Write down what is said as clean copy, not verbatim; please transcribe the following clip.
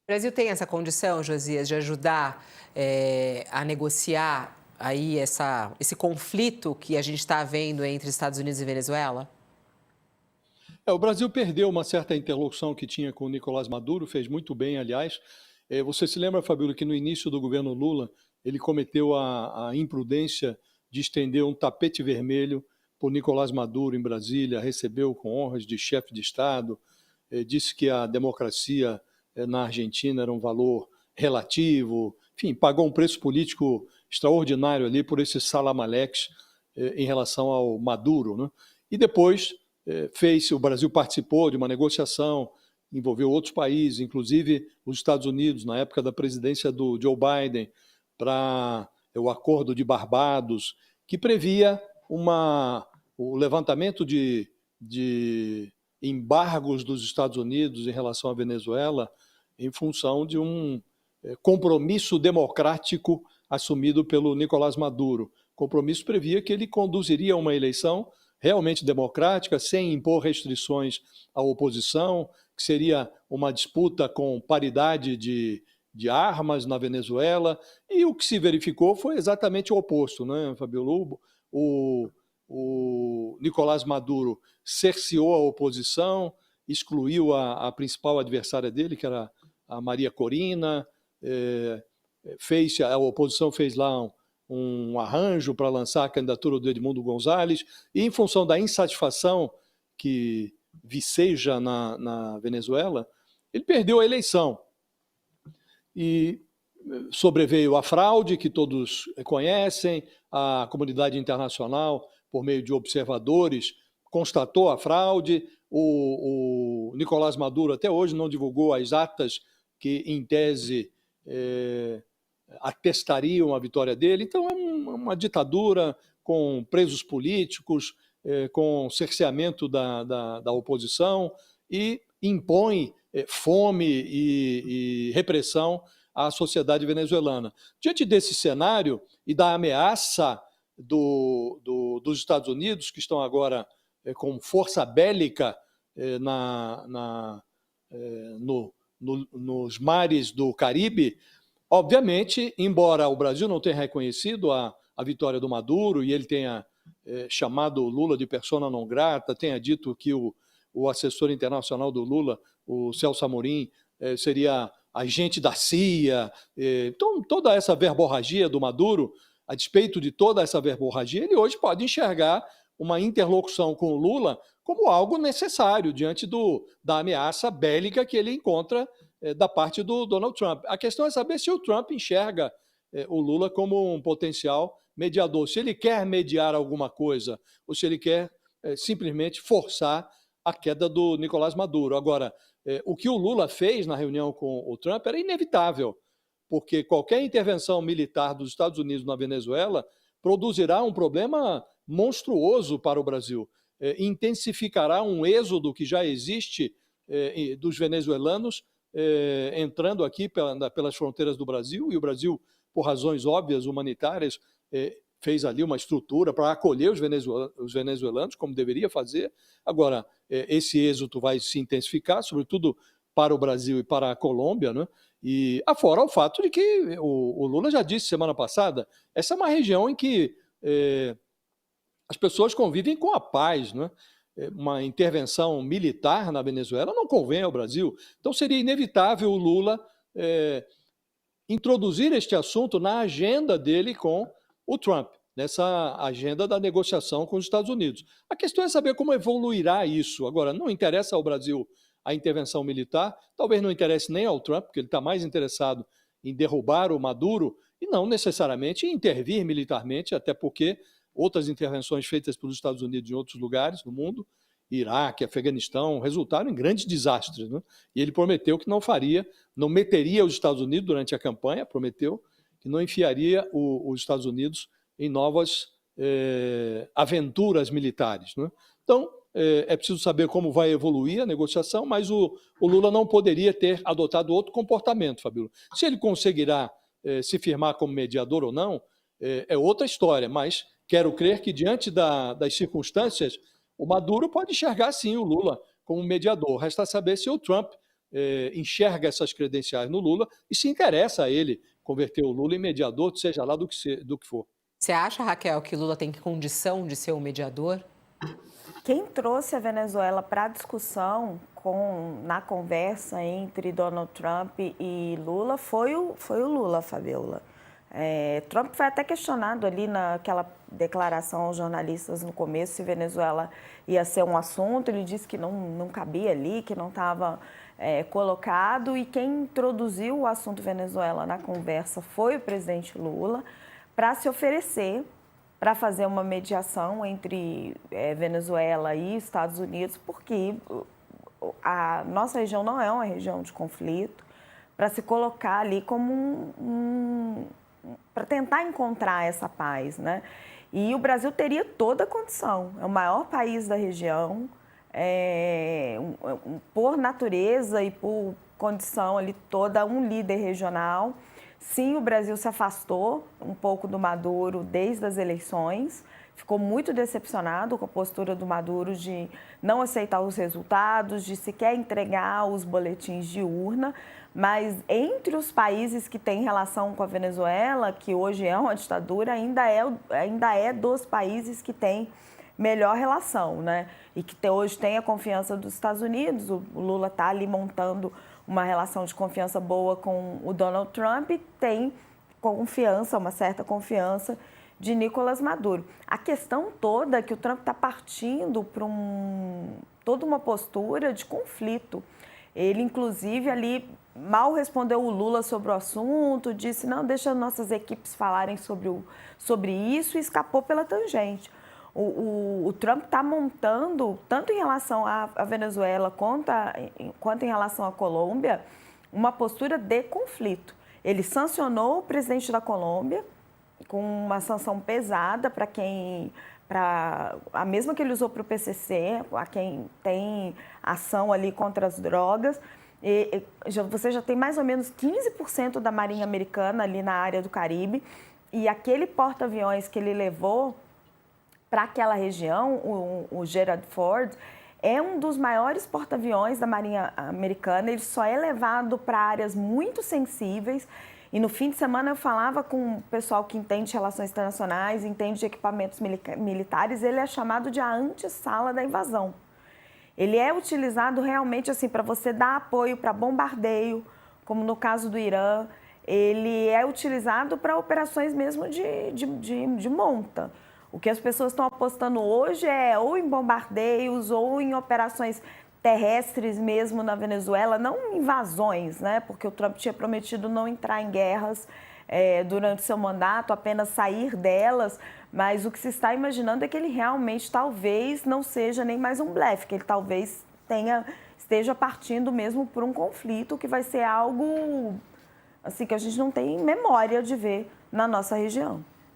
O Brasil tem essa condição, Josias, de ajudar, a negociar aí esse conflito que a gente está vendo entre Estados Unidos e Venezuela? O Brasil perdeu uma certa interlocução que tinha com o Nicolás Maduro, fez muito bem, aliás. Você se lembra, Fabíola, que no início do governo Lula, ele cometeu a imprudência de estender um tapete vermelho por Nicolás Maduro em Brasília, recebeu com honras de chefe de Estado, disse que a democracia na Argentina era um valor relativo, enfim, pagou um preço político extraordinário ali por esses salamaleques em relação ao Maduro, né? E depois o Brasil participou de uma negociação, envolveu outros países, inclusive os Estados Unidos, na época da presidência do Joe Biden, para o Acordo de Barbados, que previa o levantamento de embargos dos Estados Unidos em relação à Venezuela em função de um compromisso democrático assumido pelo Nicolás Maduro. O compromisso previa que ele conduziria uma eleição realmente democrática, sem impor restrições à oposição, que seria uma disputa com paridade de armas na Venezuela, e o que se verificou foi exatamente o oposto, né, Fabio? O Nicolás Maduro cerceou a oposição, excluiu a principal adversária dele, que era a Maria Corina, a oposição fez lá um arranjo para lançar a candidatura do Edmundo Gonzalez, e em função da insatisfação que viceja na Venezuela, ele perdeu a eleição. E sobreveio a fraude, que todos conhecem, a comunidade internacional, por meio de observadores, constatou a fraude. O Nicolás Maduro até hoje não divulgou as atas que, em tese, atestariam a vitória dele. Então, é uma ditadura com presos políticos, com cerceamento da oposição, e impõe fome e repressão à sociedade venezuelana. Diante desse cenário e da ameaça dos Estados Unidos, que estão agora com força bélica nos mares do Caribe, obviamente, embora o Brasil não tenha reconhecido a vitória do Maduro e ele tenha chamado o Lula de persona non grata, tenha dito que o assessor internacional do Lula, o Celso Amorim, seria agente da CIA. Então, toda essa verborragia do Maduro, a despeito de toda essa verborragia, ele hoje pode enxergar uma interlocução com o Lula como algo necessário diante da ameaça bélica que ele encontra da parte do Donald Trump. A questão é saber se o Trump enxerga o Lula como um potencial mediador, se ele quer mediar alguma coisa ou se ele quer simplesmente forçar a queda do Nicolás Maduro. Agora, o que o Lula fez na reunião com o Trump era inevitável, porque qualquer intervenção militar dos Estados Unidos na Venezuela produzirá um problema monstruoso para o Brasil, intensificará um êxodo que já existe dos venezuelanos entrando aqui pelas fronteiras do Brasil, e o Brasil, por razões óbvias humanitárias, fez ali uma estrutura para acolher os venezuelanos, como deveria fazer. Agora, esse êxodo vai se intensificar, sobretudo para o Brasil e para a Colômbia, né? E afora o fato de que o Lula já disse semana passada, essa é uma região em que as pessoas convivem com a paz, né? Uma intervenção militar na Venezuela não convém ao Brasil. Então seria inevitável o Lula introduzir este assunto na agenda dele com o Trump, nessa agenda da negociação com os Estados Unidos. A questão é saber como evoluirá isso. Agora, não interessa ao Brasil a intervenção militar, talvez não interesse nem ao Trump, porque ele está mais interessado em derrubar o Maduro e não necessariamente em intervir militarmente, até porque outras intervenções feitas pelos Estados Unidos em outros lugares do mundo, Iraque, Afeganistão, resultaram em grandes desastres, né? E ele prometeu que não faria, não meteria os Estados Unidos durante a campanha, prometeu que não enfiaria os Estados Unidos em novas aventuras militares, né? Então, é preciso saber como vai evoluir a negociação, mas o Lula não poderia ter adotado outro comportamento, Fabíola. Se ele conseguirá se firmar como mediador ou não, é outra história, mas quero crer que, diante das circunstâncias, o Maduro pode enxergar, sim, o Lula como mediador. Resta saber se o Trump enxerga essas credenciais no Lula e se interessa a ele converter o Lula em mediador, seja lá do que for. Você acha, Raquel, que Lula tem condição de ser um mediador? Quem trouxe a Venezuela para a discussão na conversa entre Donald Trump e Lula foi o Lula, Fabiola. Trump foi até questionado ali naquela declaração aos jornalistas no começo se Venezuela ia ser um assunto. Ele disse que não cabia ali, que não estava colocado. E quem introduziu o assunto Venezuela na conversa foi o presidente Lula para se oferecer para fazer uma mediação entre Venezuela e Estados Unidos, porque a nossa região não é uma região de conflito, para se colocar ali como para tentar encontrar essa paz, né? E o Brasil teria toda a condição, é o maior país da região, por natureza e por condição ali toda, um líder regional. Sim, o Brasil se afastou um pouco do Maduro desde as eleições, ficou muito decepcionado com a postura do Maduro de não aceitar os resultados, de sequer entregar os boletins de urna, mas entre os países que têm relação com a Venezuela, que hoje é uma ditadura, ainda é dos países que têm melhor relação, né? E que hoje tem a confiança dos Estados Unidos. O Lula está ali montando uma relação de confiança boa com o Donald Trump, tem confiança, uma certa confiança de Nicolás Maduro. A questão toda é que o Trump está partindo para toda uma postura de conflito. Ele, inclusive, ali mal respondeu o Lula sobre o assunto, disse, não, deixa nossas equipes falarem sobre isso, e escapou pela tangente. O Trump está montando, tanto em relação à Venezuela quanto em relação à Colômbia, uma postura de conflito. Ele sancionou o presidente da Colômbia com uma sanção pesada a mesma que ele usou para o PCC, a quem tem ação ali contra as drogas. Você já tem mais ou menos 15% da Marinha Americana ali na área do Caribe, e aquele porta-aviões que ele levou para aquela região, o Gerald Ford, é um dos maiores porta-aviões da Marinha Americana. Ele só é levado para áreas muito sensíveis. E no fim de semana eu falava com o pessoal que entende de relações internacionais, entende de equipamentos militares. Ele é chamado de a antessala da invasão. Ele é utilizado realmente assim para você dar apoio para bombardeio, como no caso do Irã. Ele é utilizado para operações mesmo de monta. O que as pessoas estão apostando hoje é ou em bombardeios ou em operações terrestres mesmo na Venezuela, não invasões, né? Porque o Trump tinha prometido não entrar em guerras durante seu mandato, apenas sair delas, mas o que se está imaginando é que ele realmente talvez não seja nem mais um blefe, que ele talvez esteja partindo mesmo por um conflito que vai ser algo assim que a gente não tem memória de ver na nossa região.